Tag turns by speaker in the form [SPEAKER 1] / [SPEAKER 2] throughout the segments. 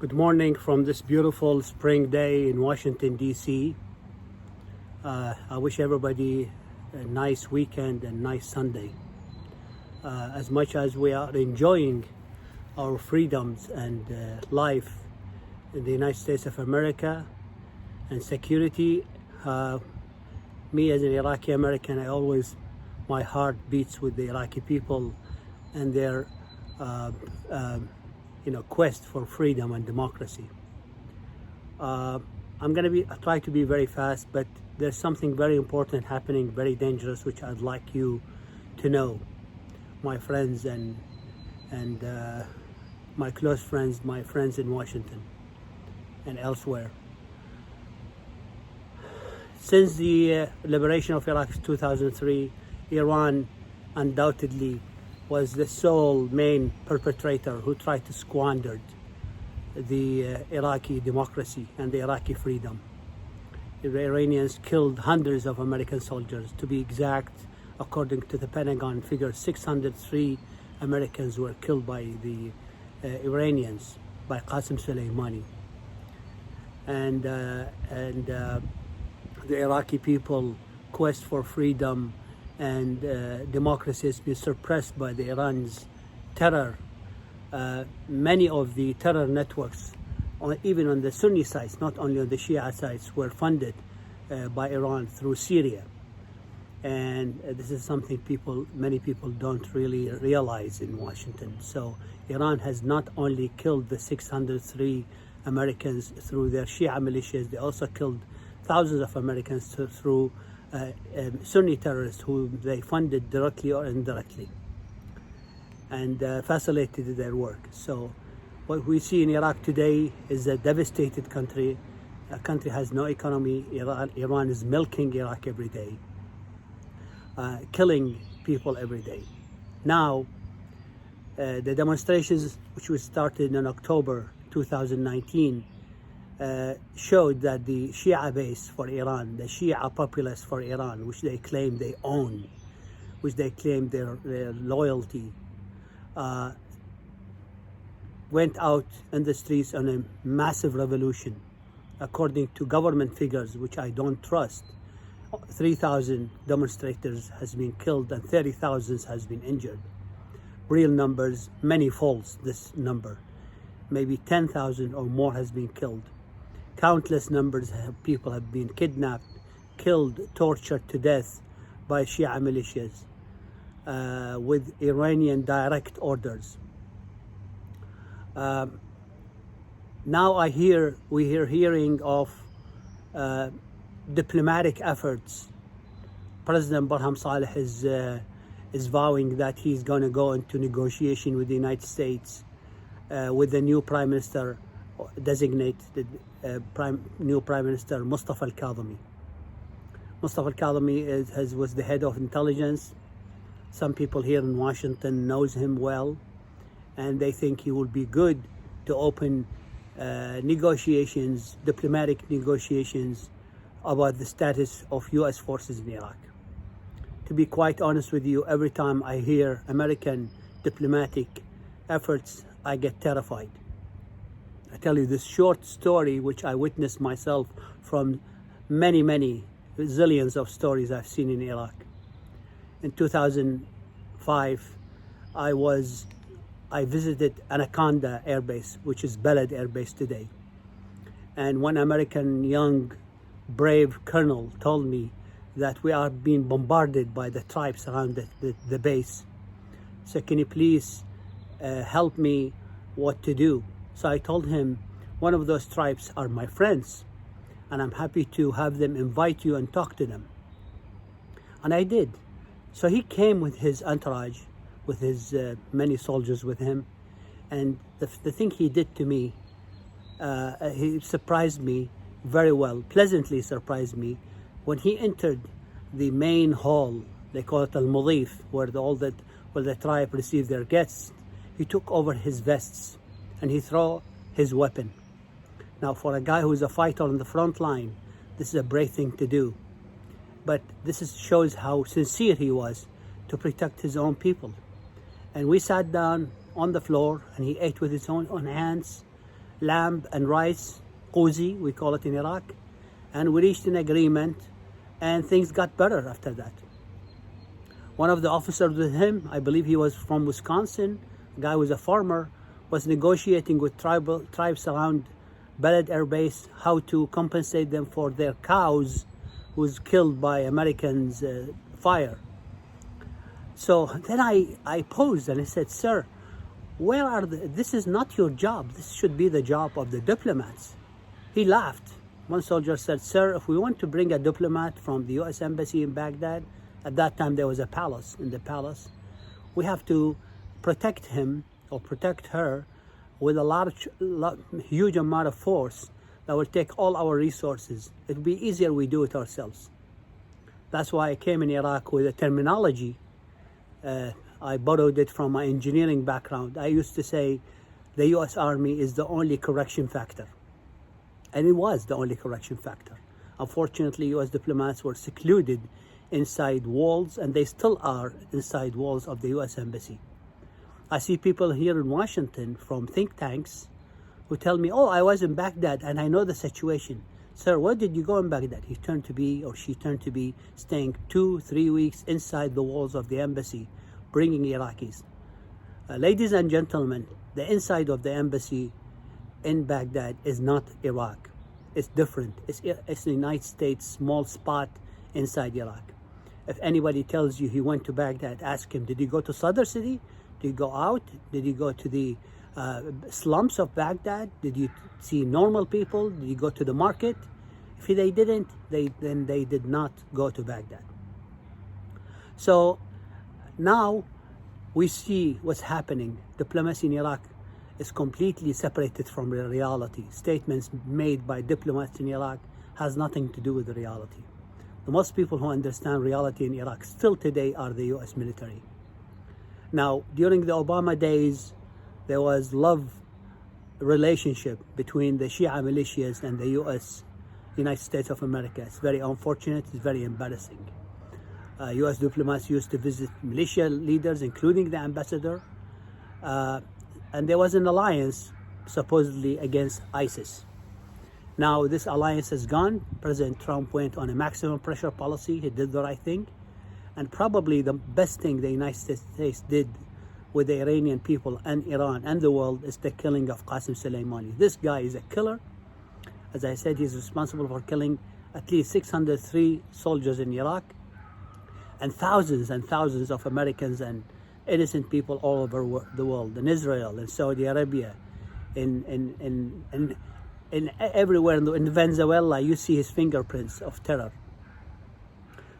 [SPEAKER 1] Good morning from this beautiful spring day in Washington, D.C. I wish everybody a nice weekend and nice Sunday. As much as we are enjoying our freedoms and life in the United States of America and security, me as an Iraqi American, my heart beats with the Iraqi people and their quest for freedom and democracy. I'm going to try to be very fast, but there's something very important happening, very dangerous, which I'd like you to know, my friends and my close friends, my friends in Washington and elsewhere. Since the liberation of Iraq in 2003, Iran undoubtedly was the sole main perpetrator who tried to squander the Iraqi democracy and the Iraqi freedom. The Iranians killed hundreds of American soldiers. To be exact, according to the Pentagon figure, 603 Americans were killed by the Iranians, by Qasem Soleimani. And the Iraqi people quest for freedom and democracy has been suppressed by the Iran's terror. Many of the terror networks, even on the Sunni sides, not only on the Shia sides, were funded by Iran through Syria. And this is something many people don't really realize in Washington. So Iran has not only killed the 603 Americans through their Shia militias, they also killed thousands of Americans through Sunni terrorists who they funded directly or indirectly and facilitated their work. So what we see in Iraq today is a devastated country. A country has no economy. Iran is milking Iraq every day, killing people every day. Now, the demonstrations which was started in October 2019 showed that the Shia base for Iran, the Shia populace for Iran, which they claim they own, which they claim their loyalty, went out in the streets on a massive revolution. According to government figures, which I don't trust, 3,000 demonstrators has been killed and 30,000 has been injured. Real numbers, many false, this number. Maybe 10,000 or more has been killed. Countless numbers of people have been kidnapped, killed, tortured to death by Shia militias with Iranian direct orders. Now we're hearing of diplomatic efforts. President Barham Saleh is vowing that he's going to go into negotiation with the United States with the new Prime Minister designated new Prime Minister Mustafa al-Kadhimi. Mustafa al-Kadhimi was the head of intelligence. Some people here in Washington knows him well, and they think he will be good to open negotiations, diplomatic negotiations about the status of U.S. forces in Iraq. To be quite honest with you, every time I hear American diplomatic efforts, I get terrified. I tell you this short story, which I witnessed myself from many zillions of stories I've seen in Iraq. In 2005, I visited Anaconda Air Base, which is Balad Air Base today. And one American young, brave colonel told me that we are being bombarded by the tribes around the base. So can you please help me what to do? So I told him, one of those tribes are my friends, and I'm happy to have them invite you and talk to them. And I did. So he came with his entourage, with his many soldiers with him, and the thing he did to me, he surprised me very well, pleasantly surprised me. When he entered the main hall, they call it al-Mudif, where the tribe received their guests, he took over his vests and he threw his weapon. Now, for a guy who's a fighter on the front line, this is a brave thing to do. But shows how sincere he was to protect his own people. And we sat down on the floor and he ate with his own hands lamb and rice, quzi, we call it in Iraq, and we reached an agreement, and things got better after that. One of the officers with him, I believe he was from Wisconsin, a guy was a farmer, was negotiating with tribes around Balad Air Base how to compensate them for their cows who was killed by Americans' fire. So then I posed and I said, sir, where are this is not your job. This should be the job of the diplomats. He laughed. One soldier said, sir, if we want to bring a diplomat from the US Embassy in Baghdad, at that time there was a palace, in the palace, we have to protect him or protect her with a huge amount of force that will take all our resources. It would be easier we do it ourselves. That's why I came in Iraq with a terminology. I borrowed it from my engineering background. I used to say the US Army is the only correction factor. And it was the only correction factor. Unfortunately, US diplomats were secluded inside walls, and they still are inside walls of the US Embassy. I see people here in Washington from think tanks who tell me, oh, I was in Baghdad and I know the situation. Sir, where did you go in Baghdad? He turned to be, or she turned to be, staying 2-3 weeks inside the walls of the embassy, bringing Iraqis. Ladies and gentlemen, the inside of the embassy in Baghdad is not Iraq. It's different. It's the United States small spot inside Iraq. If anybody tells you he went to Baghdad, ask him, did he go to Sadr City? Did you go out? Did you go to the slums of Baghdad? Did you see normal people? Did you go to the market? If they didn't, then they did not go to Baghdad. So now we see what's happening. Diplomacy in Iraq is completely separated from the reality. Statements made by diplomats in Iraq has nothing to do with the reality. The most people who understand reality in Iraq still today are the US military. Now, during the Obama days, there was love relationship between the Shia militias and the United States of America. It's very unfortunate, it's very embarrassing. US diplomats used to visit militia leaders, including the ambassador, and there was an alliance supposedly against ISIS. Now this alliance has gone. President Trump went on a maximum pressure policy. He did the right thing. And probably the best thing the United States did with the Iranian people and Iran and the world is the killing of Qasem Soleimani. This guy is a killer. As I said, he's responsible for killing at least 603 soldiers in Iraq and thousands of Americans and innocent people all over the world, in Israel, in Saudi Arabia, in everywhere, in Venezuela, you see his fingerprints of terror.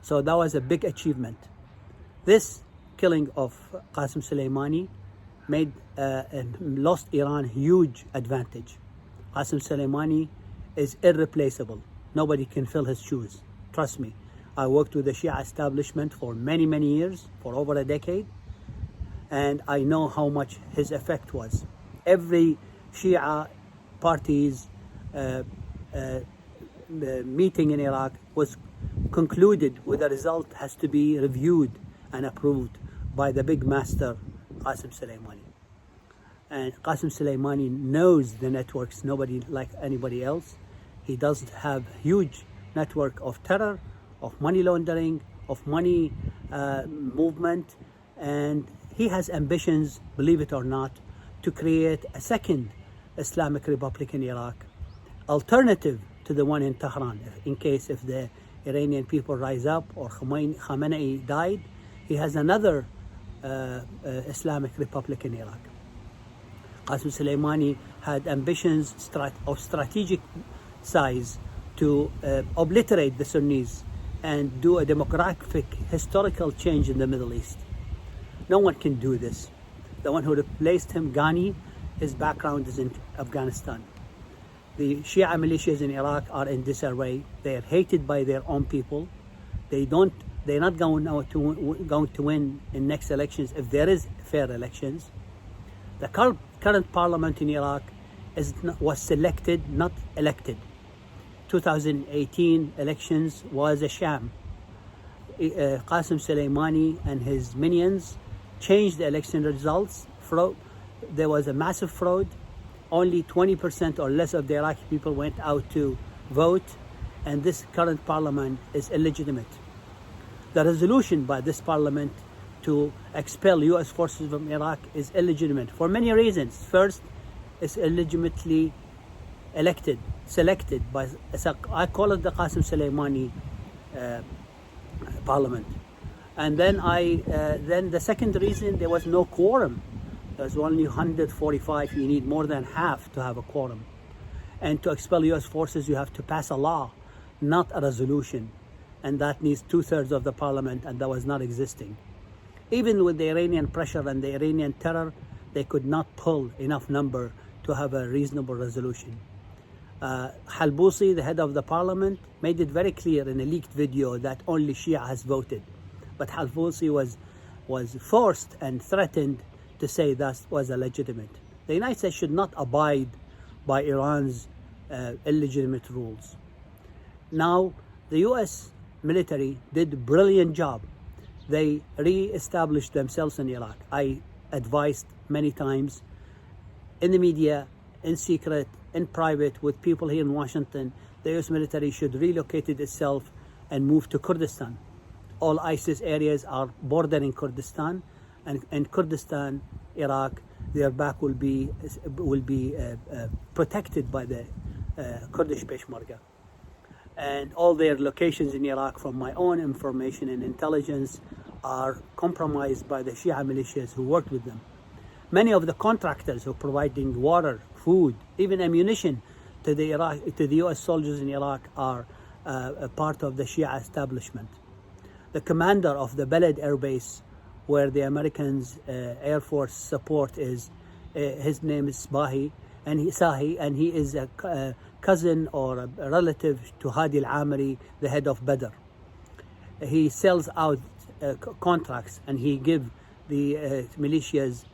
[SPEAKER 1] So that was a big achievement. This killing of Qasem Soleimani made lost Iran huge advantage. Qasem Soleimani is irreplaceable. Nobody can fill his shoes. Trust me. I worked with the Shia establishment for many years, for over a decade, and I know how much his effect was. Every Shia party's meeting in Iraq was concluded with a result has to be reviewed and approved by the big master, Qasem Soleimani. And Qasem Soleimani knows the networks nobody like anybody else. He does have huge network of terror, of money laundering, of money movement, and he has ambitions, believe it or not, to create a second Islamic Republic in Iraq, alternative to the one in Tehran. In case if the Iranian people rise up or Khamenei died, he has another Islamic Republic in Iraq. Qasem Soleimani had ambitions of strategic size to obliterate the Sunnis and do a demographic historical change in the Middle East. No one can do this. The one who replaced him, Ghani, his background is in Afghanistan. The Shia militias in Iraq are in disarray. They are hated by their own people. They're not going to win in next elections if there is fair elections. The current parliament in Iraq was selected, not elected. 2018 elections was a sham. Qasem Soleimani and his minions changed the election results. There was a massive fraud. only 20% or less of the Iraqi people went out to vote, and this current parliament is illegitimate. The resolution by this parliament to expel US forces from Iraq is illegitimate for many reasons. First, it's illegitimately selected by, I call it the Qasem Soleimani parliament. And then then the second reason, there was no quorum. There's only 145. You need more than half to have a quorum. And to expel US forces, you have to pass a law, not a resolution. And that needs 2/3 of the parliament, and that was not existing. Even with the Iranian pressure and the Iranian terror, they could not pull enough number to have a reasonable resolution. Halbusi, the head of the parliament, made it very clear in a leaked video that only Shia has voted. But Halbusi was forced and threatened to say that was illegitimate. The United States should not abide by Iran's illegitimate rules. Now, the US military did a brilliant job. They re-established themselves in Iraq. I advised many times in the media, in secret, in private, with people here in Washington, the US military should relocate itself and move to Kurdistan. All ISIS areas are bordering Kurdistan, and in Kurdistan, Iraq, their back will be protected by the Kurdish Peshmerga. And all their locations in Iraq, from my own information and intelligence, are compromised by the Shia militias who worked with them. Many of the contractors who are providing water, food, even ammunition to the US soldiers in Iraq are a part of the Shia establishment. The commander of the Balad Air Base, where the Americans Air Force support is, his name is Sahi, and he is a cousin or a relative to Hadi al-Amiri, the head of Badr. He sells out contracts, and he gives the militias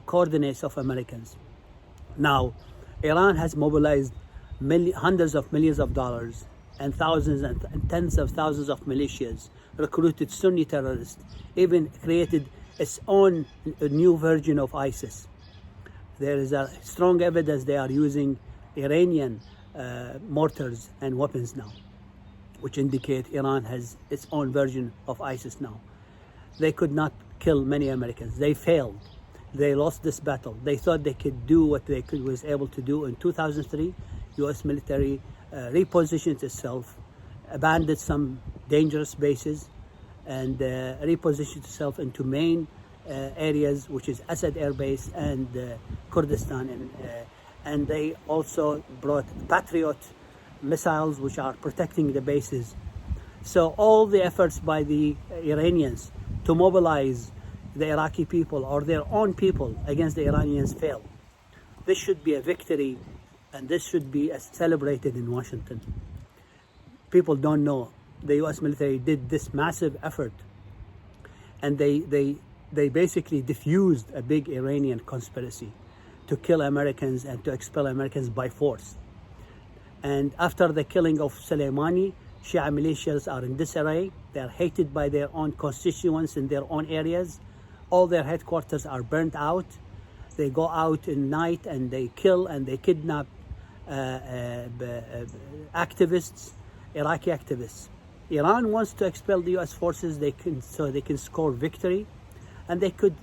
[SPEAKER 1] coordinates of Americans. Now, Iran has mobilized hundreds of millions of dollars and thousands and tens of thousands of militias, recruited Sunni terrorists, even created its own new version of ISIS. There is a strong evidence they are using Iranian mortars and weapons now, which indicate Iran has its own version of ISIS now. They could not kill many Americans. They failed. They lost this battle. They thought they could do what they was able to do. In 2003, US military repositioned itself, abandoned some dangerous bases, and repositioned itself into main areas, which is Asad Air Base and Kurdistan. And they also brought Patriot missiles, which are protecting the bases. So all the efforts by the Iranians to mobilize the Iraqi people or their own people against the Iranians failed. This should be a victory, and this should be celebrated in Washington. People don't know the US military did this massive effort, and they basically diffused a big Iranian conspiracy to kill Americans and to expel Americans by force. And after the killing of Soleimani, Shia militias are in disarray. They are hated by their own constituents in their own areas. All their headquarters are burnt out. They go out in night and they kill and they kidnap activists, Iraqi activists. Iran wants to expel the US forces so they can score victory, and they could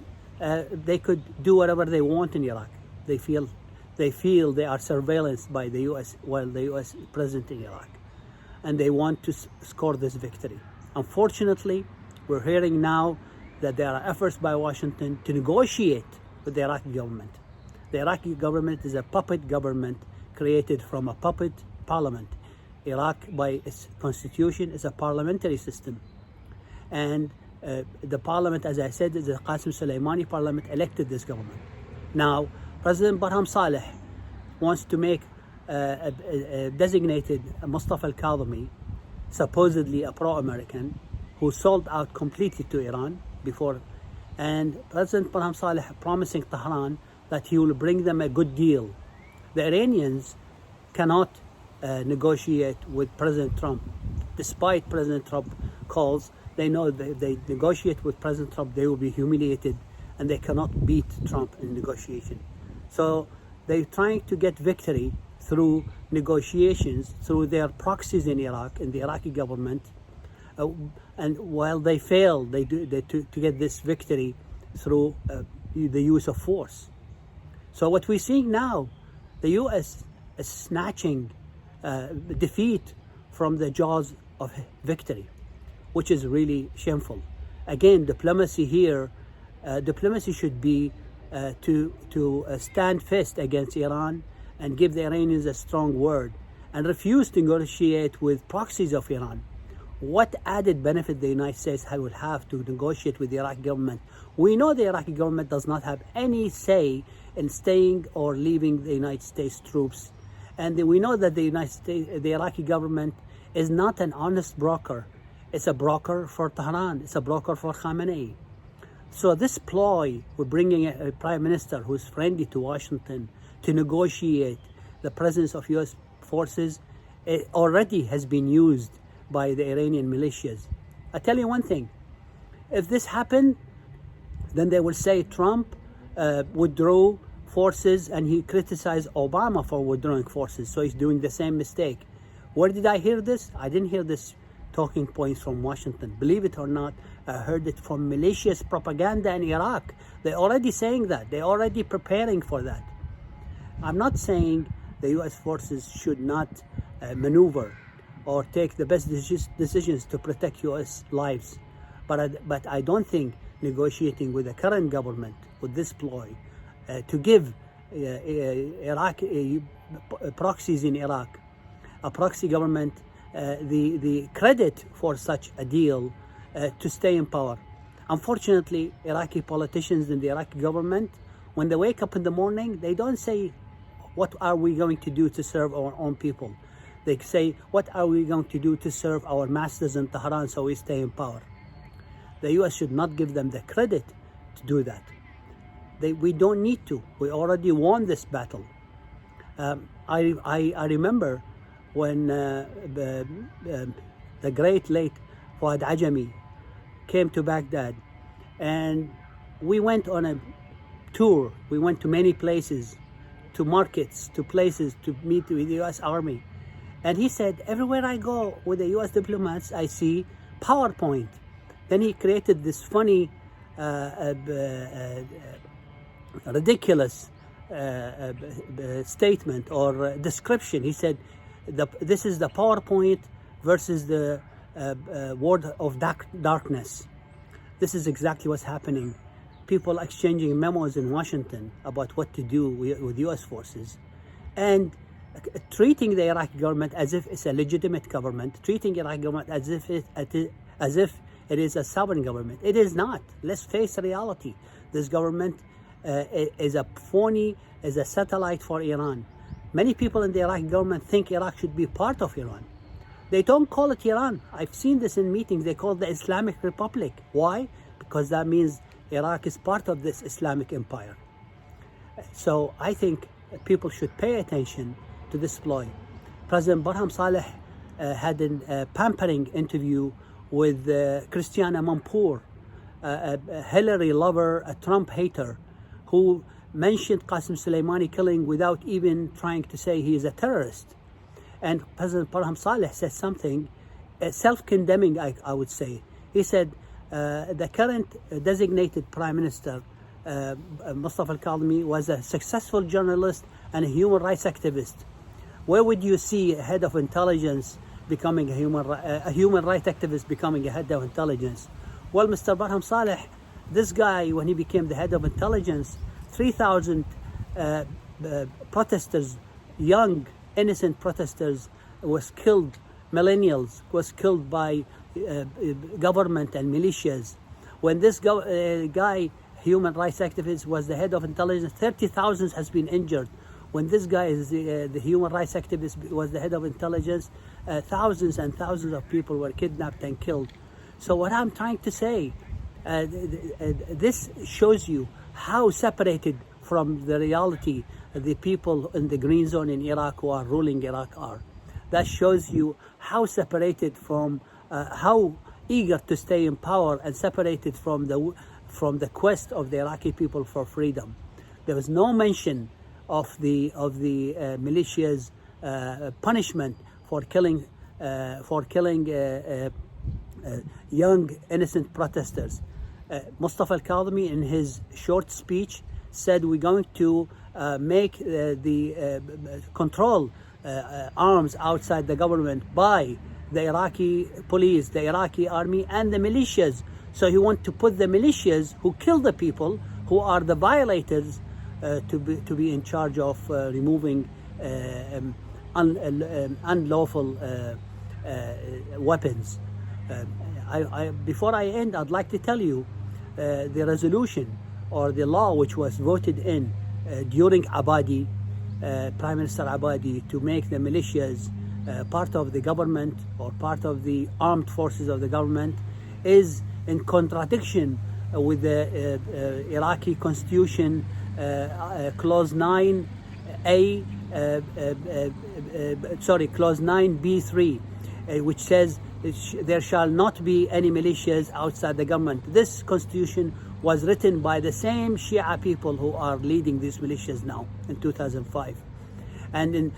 [SPEAKER 1] do whatever they want in Iraq. They feel they are surveillanced by the US while the US is present in Iraq, and they want to score this victory. Unfortunately, we're hearing now that there are efforts by Washington to negotiate with the Iraqi government. The Iraqi government is a puppet government created from a puppet parliament. Iraq, by its constitution, is a parliamentary system. And the parliament, as I said, is the Qasem Soleimani parliament, elected this government. Now, President Barham Saleh wants to make designated Mustafa al-Kadhimi, supposedly a pro-American, who sold out completely to Iran before. And President Barham Saleh promising Tehran that he will bring them a good deal. The Iranians cannot negotiate with President Trump. Despite President Trump calls, they know that they negotiate with President Trump, they will be humiliated, and they cannot beat Trump in negotiation. So They're trying to get victory through negotiations, through their proxies in Iraq, in the Iraqi government. And while they fail, to get this victory through the use of force. So what we're seeing now, the U.S. is snatching defeat from the jaws of victory, which is really shameful. Again, diplomacy here, diplomacy should be to stand fast against Iran and give the Iranians a strong word and refuse to negotiate with proxies of Iran. What added benefit the United States will have to negotiate with the Iraqi government? We know the Iraqi government does not have any say in staying or leaving the United States troops. And we know that the Iraqi government is not an honest broker. It's a broker for Tehran. It's a broker for Khamenei. So this ploy, we're bringing a prime minister who's friendly to Washington to negotiate the presence of U.S. forces, it already has been used by the Iranian militias. I tell you one thing, if this happened, then they will say Trump withdrew forces and he criticized Obama for withdrawing forces, so he's doing the same mistake. Where did I hear this? I didn't hear this talking points from Washington. Believe it or not, I heard it from malicious propaganda in Iraq. They're already saying that. They're already preparing for that. I'm not saying the U.S. forces should not maneuver or take the best decisions to protect U.S. lives. But I don't think negotiating with the current government, with this ploy, to give Iraq proxies in Iraq, a proxy government, the credit for such a deal to stay in power. Unfortunately, Iraqi politicians in the Iraqi government, when they wake up in the morning, they don't say, what are we going to do to serve our own people? They say, what are we going to do to serve our masters in Tehran so we stay in power? The U.S. should not give them the credit to do that. We don't need to. We already won this battle. I remember when the great late Fuad Ajami came to Baghdad, and we went on a tour. We went to many places, to markets, to places to meet with the U.S. Army. And he said, everywhere I go with the U.S. diplomats, I see PowerPoint. Then he created this funny, ridiculous statement or description. He said, this is the PowerPoint versus the word of darkness. This is exactly what's happening. People exchanging memos in Washington about what to do with U.S. forces, and treating the Iraqi government as if it's a legitimate government, treating Iraqi government as if it is a sovereign government. It is not. Let's face reality. This government is a phony, is a satellite for Iran. Many people in the Iraqi government think Iraq should be part of Iran. They don't call it Iran. I've seen this in meetings. They call it the Islamic Republic. Why? Because that means Iraq is part of this Islamic empire. So I think people should pay attention to this ploy. President Barham Saleh had a pampering interview with Christiana Manpour, a Hillary lover, a Trump hater, who mentioned Qasem Soleimani killing without even trying to say he is a terrorist. And President Barham Saleh said something self-condemning, I would say. He said, the current designated Prime Minister, Mustafa al-Kadhimi, was a successful journalist and a human rights activist. Where would you see a head of intelligence becoming a human rights activist becoming a head of intelligence? Well, Mr. Barham Saleh, this guy, when he became the head of intelligence, 3,000 protesters, young, innocent protesters, was killed, millennials, was killed by government and militias. When this guy, human rights activist, was the head of intelligence, 30,000 has been injured. When this guy is the human rights activist was the head of intelligence, thousands and thousands of people were kidnapped and killed. So what I'm trying to say, this shows you how separated from the reality the people in the green zone in Iraq who are ruling Iraq are. That shows you how separated from, how eager to stay in power and separated from the quest of the Iraqi people for freedom. There was no mention of the militia's punishment for killing young innocent protesters. Mustafa al-Kadhimi, in his short speech, said we're going to make control arms outside the government by the Iraqi police, the Iraqi army, and the militias. So he wants to put the militias who kill the people, who are the violators, to be in charge of removing unlawful weapons. Before I end, I'd like to tell you the resolution or the law which was voted in during Abadi, Prime Minister Abadi, to make the militias part of the government or part of the armed forces of the government, is in contradiction with the Iraqi constitution, clause 9A, clause 9B3, which says there shall not be any militias outside the government. This constitution was written by the same Shia people who are leading these militias now in 2005. And in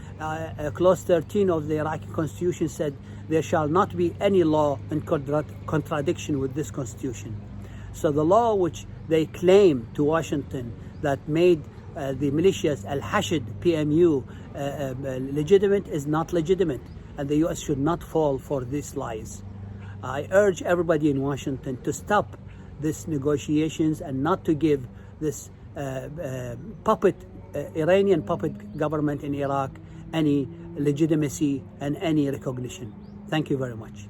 [SPEAKER 1] clause 13 of the Iraqi constitution said there shall not be any law in contradiction with this constitution. So the law which they claim to Washington that made the militias al-Hashd, PMU, legitimate is not legitimate, and the US should not fall for these lies. I urge everybody in Washington to stop these negotiations and not to give this Iranian puppet government in Iraq any legitimacy and any recognition. Thank you very much.